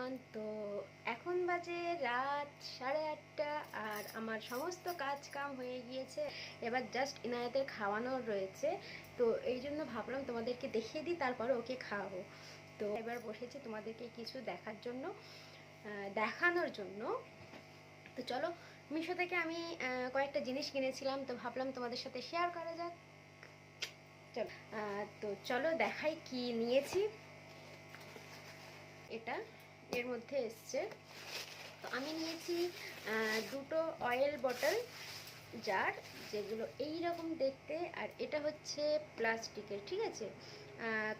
Everyone. তো এখন বাজে রাত 8:30 আর আমার সমস্ত কাজ কাম হয়ে গিয়েছে। এবার জাস্ট ইনায়াতের খাওয়ানোর রয়েছে, তো এই জন্য ভাবলাম তোমাদেরকে দেখিয়ে দিই, তারপরে ওকে খাওয়াবো। তো এবার বসেছি তোমাদেরকে কিছু দেখানোর জন্য। তো চলো, মিশো থেকে আমি কয়েকটা জিনিস কিনেছিলাম, তো ভাবলাম তোমাদের সাথে শেয়ার করা যাক। চলো, তো চলো দেখাই কি নিয়েছি। এটা এর মধ্যে এসছে। তো আমি নিয়েছি দুটো অয়েল বটল জার, যেগুলো এই রকম দেখতে, আর এটা হচ্ছে প্লাস্টিকের, ঠিক আছে।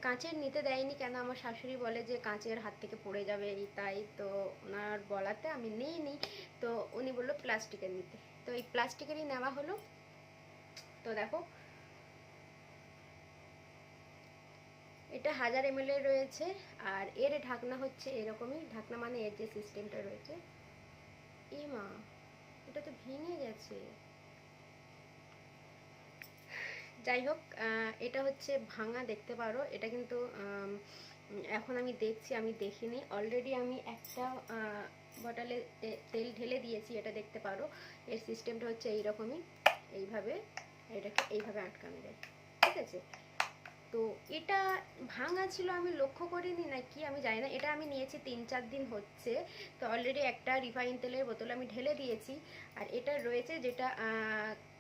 কাঁচের নিতে দেয়নি, কেন আমার শাশুড়ি বলে যে কাঁচের হাত থেকে পড়ে যাবে, এই তাই তো ওনার বলাতে আমি নিইনি। তো উনি বললো প্লাস্টিকের নিতে, তো এই প্লাস্টিকেরই নেওয়া হলো। তো দেখো, এটা 1000 ml এর রয়েছে, আর এর ঢাকনা হচ্ছে এরকমই ঢাকনা, মানে এর যে সিস্টেমটা রয়েছে। এ মা, এটা তো ভেঙে গেছে। যাই হোক, এটা হচ্ছে ভাঙা, দেখতে পারো। এটা কিন্তু এখন আমি দেখছি, আমি দেখিনি। অলরেডি আমি একটা বটলে তেল ঢেলে দিয়েছি, এটা দেখতে পারো। এর সিস্টেমটা হচ্ছে এইরকমই, এইভাবে এটাকে এইভাবে আটকানো যায়, ঠিক আছে। তো এটা ভাঙা ছিল, আমি লক্ষ্য করিনি না কি আমি জানি না। এটা আমি নিয়েছি 3-4 দিন হচ্ছে। তো অলরেডি একটা রিফাইন তেলের বোতল আমি ঢেলে দিয়েছি, আর এটা রয়েছে যেটা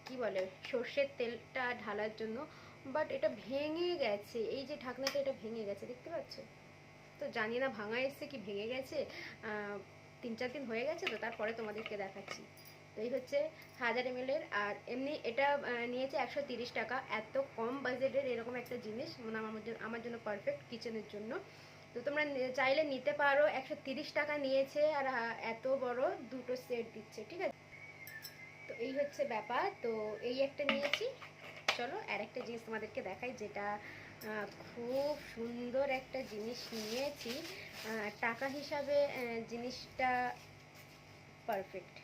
কি বলে, সর্ষের তেলটা ঢালার জন্য। বাট এটা ভেঙে গেছে, এই যে ঢাকনাটা, এটা ভেঙে গেছে, দেখতে পাচ্ছ। তো জানি না ভাঙা এসছে কি ভেঙে গেছে। 3-4 দিন হয়ে গেছে, তো তারপরে তোমাদেরকে দেখাচ্ছি। তো এই হচ্ছে 1000 ml এর, আর এমনি এটা নিয়েছে 130 টাকা। এত কম বাজেটের এরকম একটা জিনিস মানে আমার জন্য পারফেক্ট কিচেনের জন্য। তো তোমরা চাইলে নিতে পারো। 130 টাকা নিয়েছে, আর এত বড় দুটো সেট দিচ্ছে, ঠিক আছে। তো এই হচ্ছে ব্যাপার। তো এই একটা নিয়েছি। চলো আর একটা জিনিস তোমাদেরকে দেখাই, যেটা খুব সুন্দর একটা জিনিস নিয়েছি। টাকা হিসাবে জিনিসটা পারফেক্ট।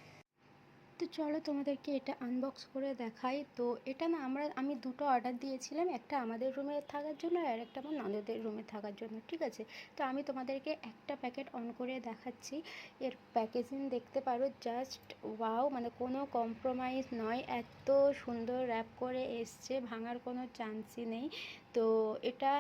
তো চলো তোমাদেরকে এটা আনবক্স করে দেখাই। তো এটা না, আমি দুটো অর্ডার দিয়েছিলাম, একটা আমাদের রুমে থাকার জন্য আর একটা আমার ননদের রুমে থাকার জন্য, ঠিক আছে। তো আমি তোমাদেরকে একটা প্যাকেট অন করে দেখাচ্ছি। এর প্যাকেজিং দেখতে পারো, জাস্ট ওয়াও, মানে কোনো কম্প্রোমাইজ নয়, এত সুন্দর র্যাপ করে এসছে, ভাঙার কোনো চান্সই নেই। তো এটা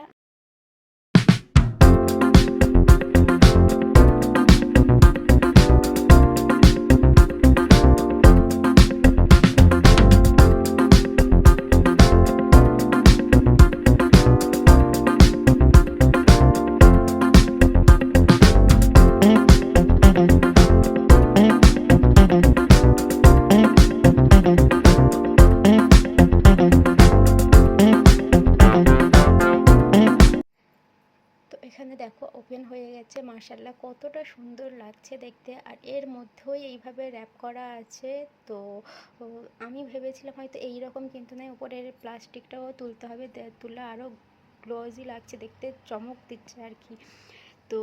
তো এখানে দেখো ওপেন হয়ে গেছে, মাশাআল্লাহ কতটা সুন্দর লাগছে দেখতে। আর এর মধ্যেই এইভাবে র্যাপ করা আছে। তো আমি ভেবেছিলাম হয়তো এই রকম, কিন্তু না, উপরের প্লাস্টিকটাও তুলতে হবে, তুলে আরও গ্লোজি লাগছে দেখতে, চমক দিচ্ছে আর কি। তো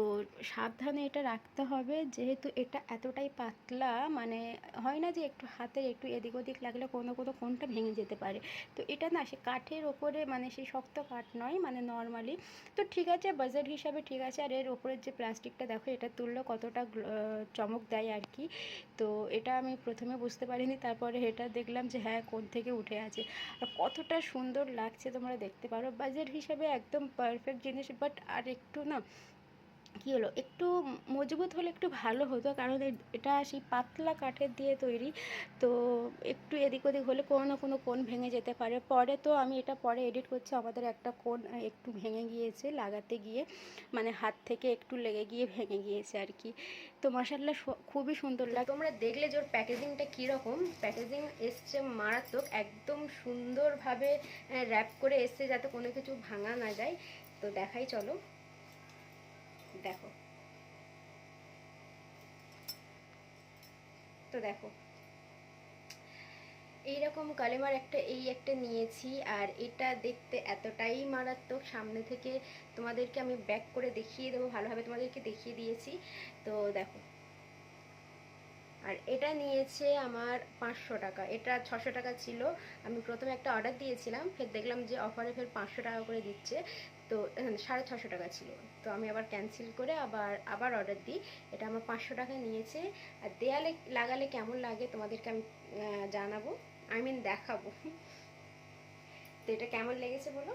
সাবধানে এটা রাখতে হবে, যেহেতু এটা এতটাই পাতলা, মানে হয় না যে একটু হাতের একটু এদিক ওদিক লাগলে কোনো কোনটা ভেঙে যেতে পারে। তো এটা না, সে কাঠের ওপরে, মানে সেই শক্ত কাঠ নয়, মানে নর্মালি। তো ঠিক আছে, বাজেট হিসাবে ঠিক আছে। আর এর ওপরের যে প্লাস্টিকটা দেখো, এটা তুললে কতটা চমক দেয় আর কি। তো এটা আমি প্রথমে বুঝতে পারিনি, তারপরে এটা দেখলাম যে হ্যাঁ, কোণ থেকে উঠে আছে। আর কতটা সুন্দর লাগছে তোমরা দেখতে পারো, বাজেট হিসাবে একদম পারফেক্ট জিনিস। বাট আর একটু না, কী হলো, একটু মজবুত হলে একটু ভালো হতো, কারণ এটা সেই পাতলা কাঠের দিয়ে তৈরি। তো একটু এদিক ওদিক হলে কোনো না কোনো কোণ ভেঙে যেতে পারে। পরে তো আমি এটা পরে এডিট করছি, আমাদের একটা কোণ একটু ভেঙে গিয়েছে লাগাতে গিয়ে, মানে হাত থেকে একটু লেগে গিয়ে ভেঙে গিয়েছে আর কি। তো মাশাআল্লাহ খুবই সুন্দর লাগে। তোমরা দেখলে যে ওর প্যাকেজিংটা কীরকম, প্যাকেজিং এসছে মারাত্মক, একদম সুন্দরভাবে র্যাপ করে এসছে, যাতে কোনো কিছু ভাঙা না যায়। তো দেখাই, চলো দেখো। তো দেখো, এইরকম কালেমার একটা নিয়েছি, আর এটা দেখতে এতটাই মারাত্মক, সামনে থেকে তোমাদেরকে আমি ব্যাক করে দেখিয়ে দেবো, ভালোভাবে তোমাদেরকে দেখিয়ে দিয়েছি। তো দেখো, আর এটা নিয়েছে আমার 500 টাকা, এটা 600 টাকা ছিল। আমি প্রথমে একটা অর্ডার দিয়েছিলাম, ফের দেখলাম যে অফারে ফের 500 টাকা করে দিচ্ছে। তো 650 টাকা ছিল। তো আমি আবার ক্যান্সেল করে আবার অর্ডার দিই। এটা আমার 500 টাকা নিয়েছে। আর দেয়ালে লাগালে কেমন লাগে তোমাদেরকে আমি জানাবো, দেখাবো। তো এটা কেমন লেগেছে বলো।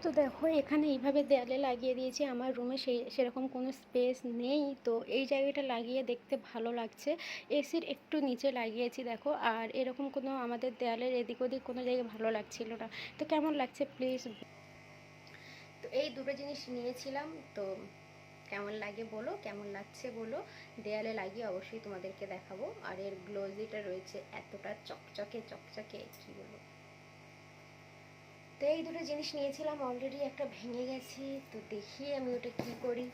তো দেখো এখানে এইভাবে দেয়ালে লাগিয়ে দিয়েছি। আমার রুমে সেরকম কোনো স্পেস নেই, তো এই জায়গাটা লাগিয়ে দেখতে ভালো লাগছে। এসির একটু নিচে লাগিয়েছি দেখো। আর এরকম কোনো আমাদের দেয়ালের এদিক ওদিক কোনো জায়গায় ভালো লাগছিল না। তো কেমন লাগছে প্লিজ। তো এই দুটো জিনিস নিয়েছিলাম। তো কেমন লাগে বলো, কেমন লাগছে বলো। দেয়ালে লাগিয়ে অবশ্যই তোমাদেরকে দেখাবো। আর এর গ্লোজিটা রয়েছে এতটা চকচকে চকচকে, কি বলবো। তো এই দুটো জিনিস নিয়েছিলাম, অলরেডি একটা ভেঙে গেছে। তো দেখি আমি ওটা কি করি।